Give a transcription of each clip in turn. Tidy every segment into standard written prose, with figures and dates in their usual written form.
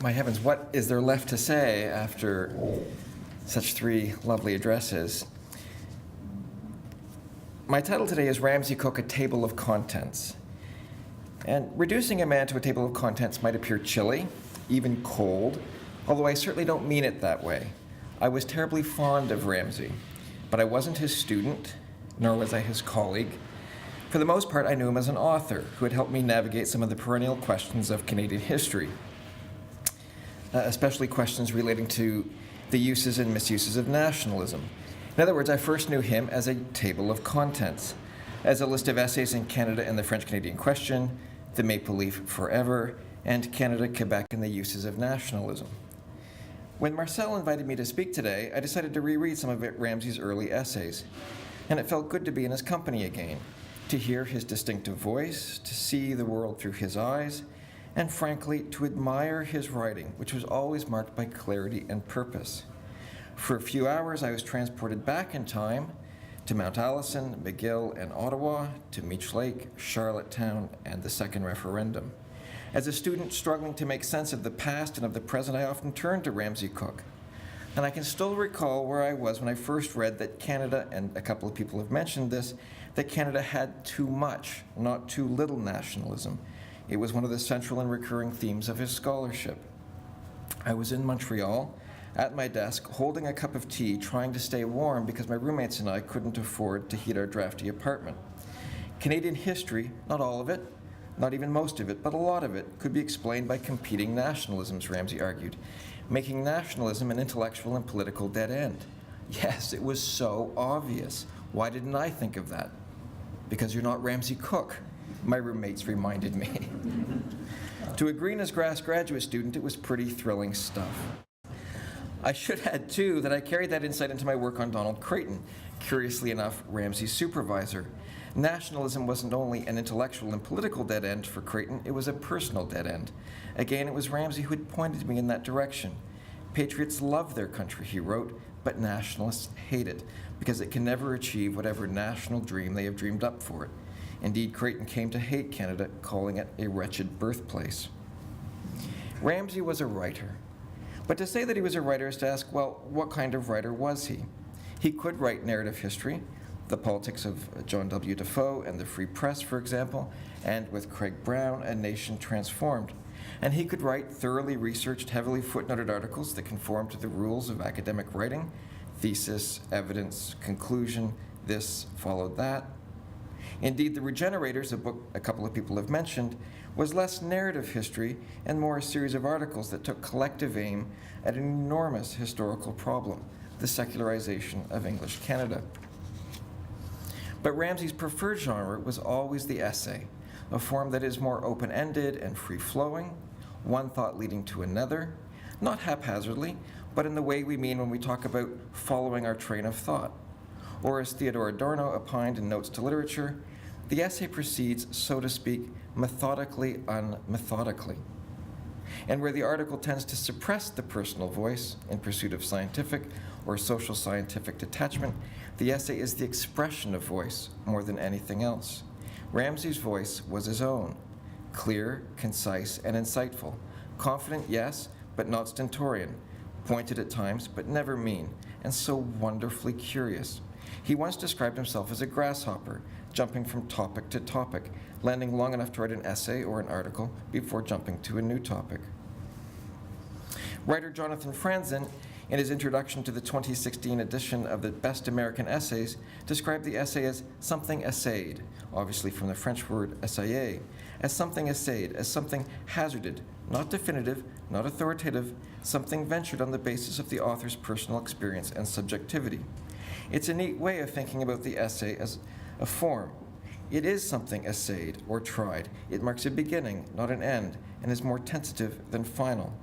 My heavens, what is there left to say after such three lovely addresses? My title today is Ramsay Cook, A Table of Contents. And reducing a man to a table of contents might appear chilly, even cold, although I certainly don't mean it that way. I was terribly fond of Ramsay, but I wasn't his student, nor was I his colleague. For the most part, I knew him as an author who had helped me navigate some of the perennial questions of Canadian history, especially questions relating to the uses and misuses of nationalism. In other words, I first knew him as a table of contents, as a list of essays in Canada and the French-Canadian Question, the Maple Leaf Forever, and Canada, Quebec, and the Uses of Nationalism. When Marcel invited me to speak today, I decided to reread some of Ramsay's early essays, and it felt good to be in his company again, to hear his distinctive voice, to see the world through his eyes, and frankly, to admire his writing, which was always marked by clarity and purpose. For a few hours, I was transported back in time to Mount Allison, McGill, and Ottawa, to Meech Lake, Charlottetown, and the Second Referendum. As a student struggling to make sense of the past and of the present, I often turned to Ramsay Cook. And I can still recall where I was when I first read that Canada, and a couple of people have mentioned this, that Canada had too much, not too little nationalism. It was one of the central and recurring themes of his scholarship. I was in Montreal, at my desk, holding a cup of tea, trying to stay warm because my roommates and I couldn't afford to heat our drafty apartment. Canadian history, not all of it, not even most of it, but a lot of it, could be explained by competing nationalisms, Ramsay argued, making nationalism an intellectual and political dead end. Yes, it was so obvious. Why didn't I think of that? Because you're not Ramsay Cook, my roommates reminded me. To a green-as-grass graduate student, it was pretty thrilling stuff. I should add, too, that I carried that insight into my work on Donald Creighton, curiously enough, Ramsay's supervisor. Nationalism wasn't only an intellectual and political dead end for Creighton, it was a personal dead end. Again, it was Ramsay who had pointed me in that direction. Patriots love their country, he wrote, but nationalists hate it, because it can never achieve whatever national dream they have dreamed up for it. Indeed, Creighton came to hate Canada, calling it a wretched birthplace. Ramsay was a writer. But to say that he was a writer is to ask, well, what kind of writer was he? He could write narrative history, the politics of John W. Defoe and the Free Press, for example, and with Craig Brown, A Nation Transformed. And he could write thoroughly researched, heavily footnoted articles that conform to the rules of academic writing, thesis, evidence, conclusion, this followed that. Indeed, The Regenerators, a book a couple of people have mentioned, was less narrative history and more a series of articles that took collective aim at an enormous historical problem, the secularization of English Canada. But Ramsay's preferred genre was always the essay, a form that is more open-ended and free-flowing, one thought leading to another, not haphazardly, but in the way we mean when we talk about following our train of thought. Or as Theodore Adorno opined in Notes to Literature, the essay proceeds, so to speak, methodically unmethodically. And where the article tends to suppress the personal voice in pursuit of scientific or social scientific detachment, the essay is the expression of voice more than anything else. Ramsay's voice was his own, clear, concise, and insightful, confident, yes, but not stentorian, pointed at times, but never mean, and so wonderfully curious. He once described himself as a grasshopper, jumping from topic to topic, landing long enough to write an essay or an article before jumping to a new topic. Writer Jonathan Franzen, in his introduction to the 2016 edition of the Best American Essays, described the essay as something essayed, obviously from the French word essayer, as something essayed, as something hazarded, not definitive, not authoritative, something ventured on the basis of the author's personal experience and subjectivity. It's a neat way of thinking about the essay as a form. It is something essayed or tried. It marks a beginning, not an end, and is more tentative than final.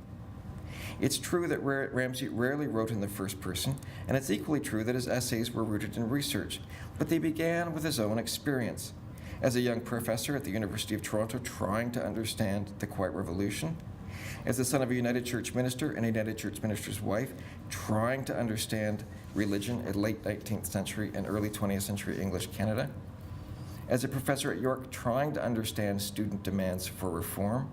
It's true that Ramsay rarely wrote in the first person, and it's equally true that his essays were rooted in research, but they began with his own experience. As a young professor at the University of Toronto trying to understand the Quiet Revolution, as the son of a United Church minister and a United Church minister's wife, trying to understand religion in late 19th century and early 20th century English Canada, as a professor at York trying to understand student demands for reform,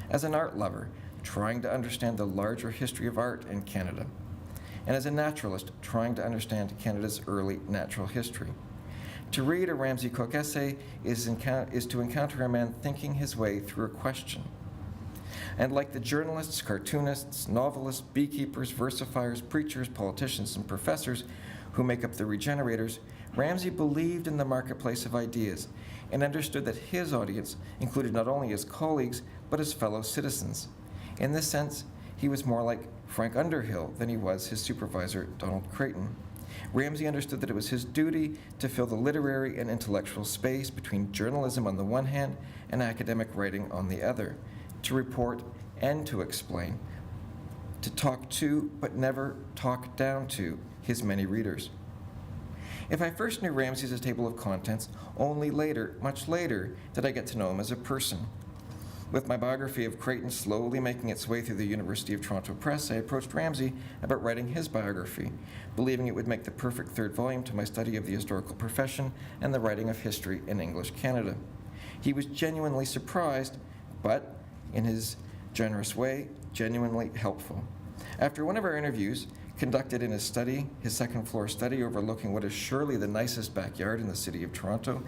as an art lover, trying to understand the larger history of art in Canada, and as a naturalist, trying to understand Canada's early natural history. To read a Ramsay Cook essay is to encounter a man thinking his way through a question. And like the journalists, cartoonists, novelists, beekeepers, versifiers, preachers, politicians, and professors who make up the Regenerators, Ramsay believed in the marketplace of ideas and understood that his audience included not only his colleagues, but his fellow citizens. In this sense, he was more like Frank Underhill than he was his supervisor, Donald Creighton. Ramsay understood that it was his duty to fill the literary and intellectual space between journalism on the one hand and academic writing on the other, to report and to explain, to talk to but never talk down to his many readers. If I first knew Ramsay as a table of contents, only later, much later, did I get to know him as a person. With my biography of Creighton slowly making its way through the University of Toronto Press, I approached Ramsay about writing his biography, believing it would make the perfect third volume to my study of the historical profession and the writing of history in English Canada. He was genuinely surprised, but, in his generous way, genuinely helpful. After one of our interviews, conducted in his study, his second-floor study overlooking what is surely the nicest backyard in the city of Toronto,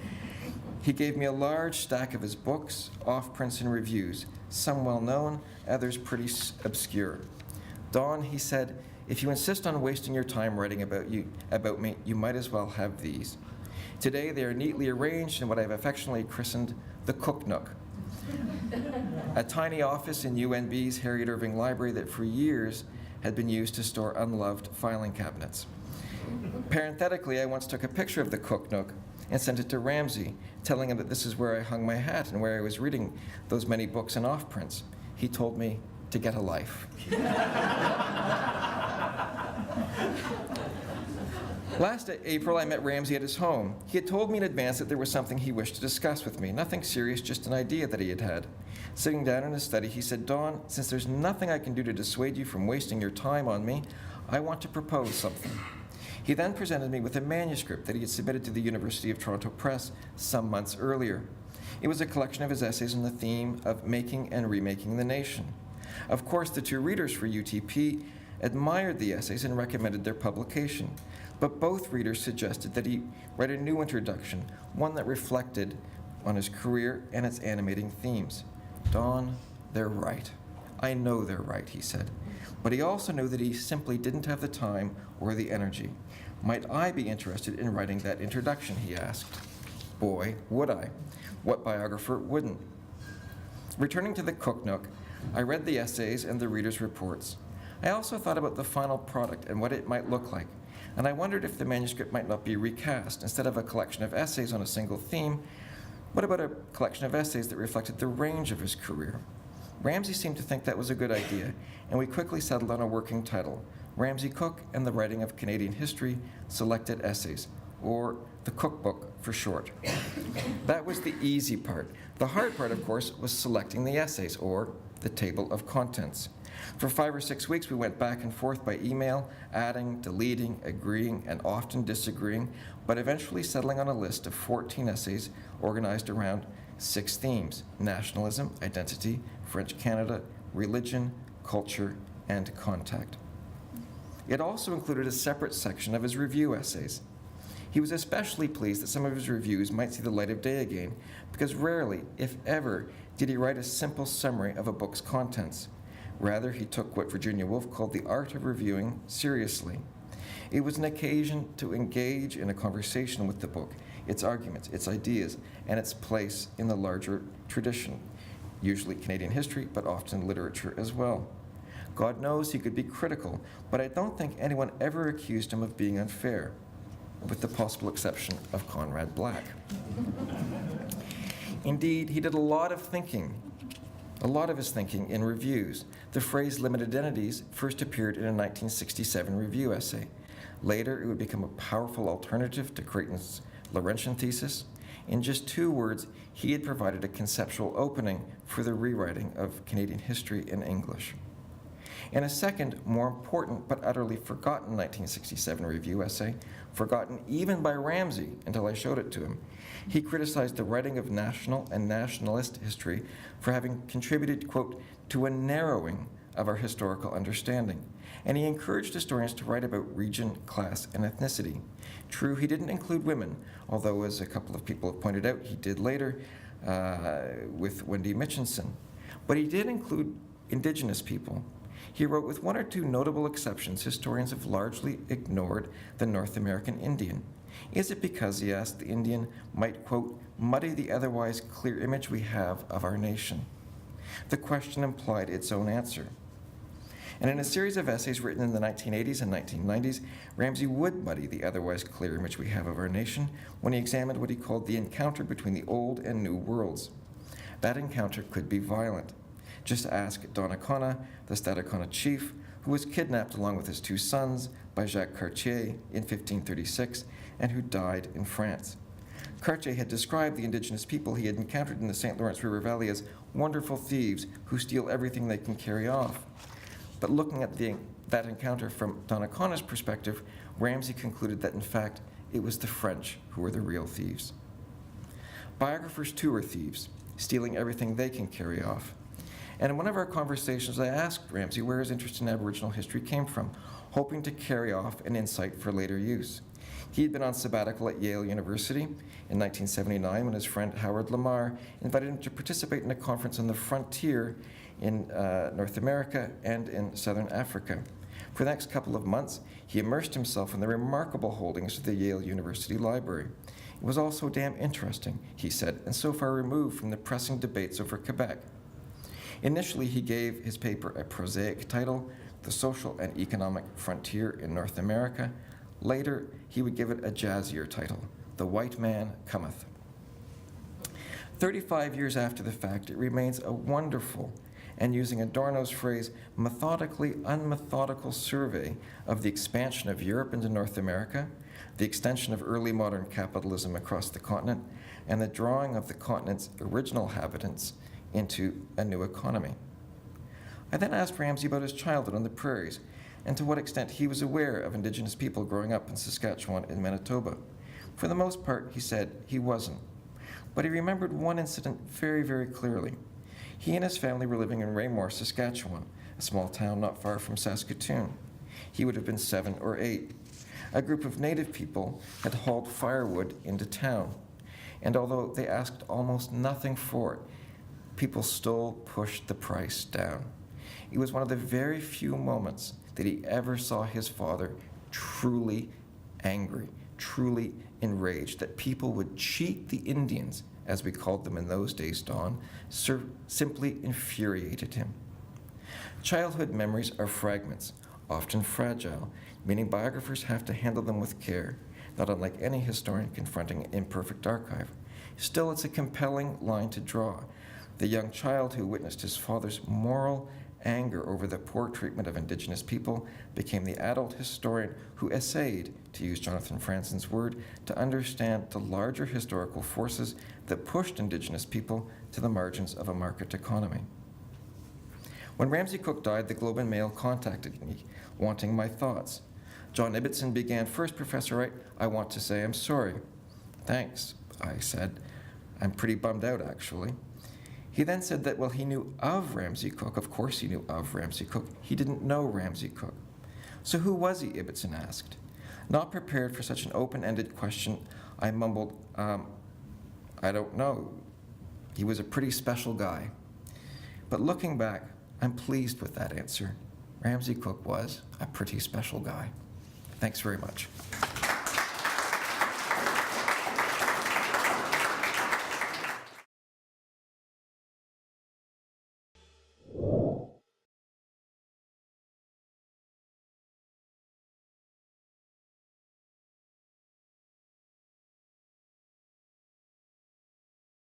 he gave me a large stack of his books, off-prints and reviews, some well-known, others pretty obscure. "Don," he said, "if you insist on wasting your time writing about me, you might as well have these. Today they are neatly arranged in what I have affectionately christened the Cook Nook, a tiny office in UNB's Harriet Irving Library that for years had been used to store unloved filing cabinets." Parenthetically, I once took a picture of the Cook Nook and sent it to Ramsay, telling him that this is where I hung my hat and where I was reading those many books and off-prints. He told me to get a life. Last April, I met Ramsay at his home. He had told me in advance that there was something he wished to discuss with me. Nothing serious, just an idea that he had had. Sitting down in his study, he said, "Don, since there's nothing I can do to dissuade you from wasting your time on me, I want to propose something." He then presented me with a manuscript that he had submitted to the University of Toronto Press some months earlier. It was a collection of his essays on the theme of making and remaking the nation. Of course, the two readers for UTP admired the essays and recommended their publication, but both readers suggested that he write a new introduction, one that reflected on his career and its animating themes. "Don, they're right. I know they're right," he said. But he also knew that he simply didn't have the time or the energy. "Might I be interested in writing that introduction?" he asked. Boy, would I. What biographer wouldn't? Returning to the Cook Nook, I read the essays and the readers' reports. I also thought about the final product and what it might look like, and I wondered if the manuscript might not be recast. Instead of a collection of essays on a single theme, what about a collection of essays that reflected the range of his career? Ramsay seemed to think that was a good idea, and we quickly settled on a working title, Ramsay Cook and the Writing of Canadian History, Selected Essays, or the Cookbook for short. That was the easy part. The hard part, of course, was selecting the essays, or the table of contents. For 5 or 6 weeks, we went back and forth by email, adding, deleting, agreeing, and often disagreeing, but eventually settling on a list of 14 essays organized around 6 themes: nationalism, identity, French Canada, religion, culture, and contact. It also included a separate section of his review essays. He was especially pleased that some of his reviews might see the light of day again, because rarely, if ever, did he write a simple summary of a book's contents. Rather, he took what Virginia Woolf called the art of reviewing seriously. It was an occasion to engage in a conversation with the book, its arguments, its ideas, and its place in the larger tradition, usually Canadian history, but often literature as well. God knows he could be critical, but I don't think anyone ever accused him of being unfair, with the possible exception of Conrad Black. Indeed, he did a lot of his thinking in reviews. The phrase limited entities first appeared in a 1967 review essay. Later, it would become a powerful alternative to Creighton's Laurentian thesis. In just 2 words, he had provided a conceptual opening for the rewriting of Canadian history in English. In a second, more important but utterly forgotten 1967 review essay, forgotten even by Ramsay until I showed it to him, he criticized the writing of national and nationalist history for having contributed, quote, to a narrowing of our historical understanding, and he encouraged historians to write about region, class, and ethnicity. True, he didn't include women, although, as a couple of people have pointed out, he did later with Wendy Mitchinson. But he did include Indigenous people. He wrote, with one or two notable exceptions, historians have largely ignored the North American Indian. Is it because, he asked, the Indian might, quote, muddy the otherwise clear image we have of our nation? The question implied its own answer. And in a series of essays written in the 1980s and 1990s, Ramsay would muddy the otherwise clear image we have of our nation when he examined what he called the encounter between the old and new worlds. That encounter could be violent. Just ask Donnacona, the Stadacona chief, who was kidnapped along with his two sons by Jacques Cartier in 1536 and who died in France. Cartier had described the indigenous people he had encountered in the St. Lawrence River Valley as wonderful thieves who steal everything they can carry off. But looking at that encounter from Donnacona's perspective, Ramsay concluded that, in fact, it was the French who were the real thieves. Biographers, too, are thieves, stealing everything they can carry off. And in one of our conversations, I asked Ramsay where his interest in Aboriginal history came from, hoping to carry off an insight for later use. He had been on sabbatical at Yale University in 1979 when his friend Howard Lamar invited him to participate in a conference on the frontier in North America and in Southern Africa. For the next couple of months, he immersed himself in the remarkable holdings of the Yale University Library. It was all so damn interesting, he said, and so far removed from the pressing debates over Quebec. Initially, he gave his paper a prosaic title, The Social and Economic Frontier in North America. Later, he would give it a jazzier title, The White Man Cometh. 35 years after the fact, it remains a wonderful, and using Adorno's phrase, methodically unmethodical survey of the expansion of Europe into North America, the extension of early modern capitalism across the continent, and the drawing of the continent's original inhabitants into a new economy. I then asked Ramsay about his childhood on the prairies and to what extent he was aware of Indigenous people growing up in Saskatchewan and Manitoba. For the most part, he said he wasn't. But he remembered one incident very, very clearly. He and his family were living in Raymore, Saskatchewan, a small town not far from Saskatoon. He would have been 7 or 8. A group of native people had hauled firewood into town, and although they asked almost nothing for it, people still pushed the price down. It was one of the very few moments that he ever saw his father truly angry, truly enraged, that people would cheat the Indians, as we called them in those days, Don, simply infuriated him. Childhood memories are fragments, often fragile, meaning biographers have to handle them with care, not unlike any historian confronting an imperfect archive. Still, it's a compelling line to draw. The young child who witnessed his father's moral anger over the poor treatment of Indigenous people became the adult historian who essayed, to use Jonathan Franzen's word, to understand the larger historical forces that pushed Indigenous people to the margins of a market economy. When Ramsay Cook died, the Globe and Mail contacted me, wanting my thoughts. John Ibbotson began, "First, Professor Wright, I want to say I'm sorry." "Thanks," I said. "I'm pretty bummed out, actually." He then said that, well, he knew of Ramsay Cook. Of course he knew of Ramsay Cook. He didn't know Ramsay Cook. So who was he, Ibbotson asked. Not prepared for such an open-ended question, I mumbled, I don't know. He was a pretty special guy. But looking back, I'm pleased with that answer. Ramsay Cook was a pretty special guy. Thanks very much.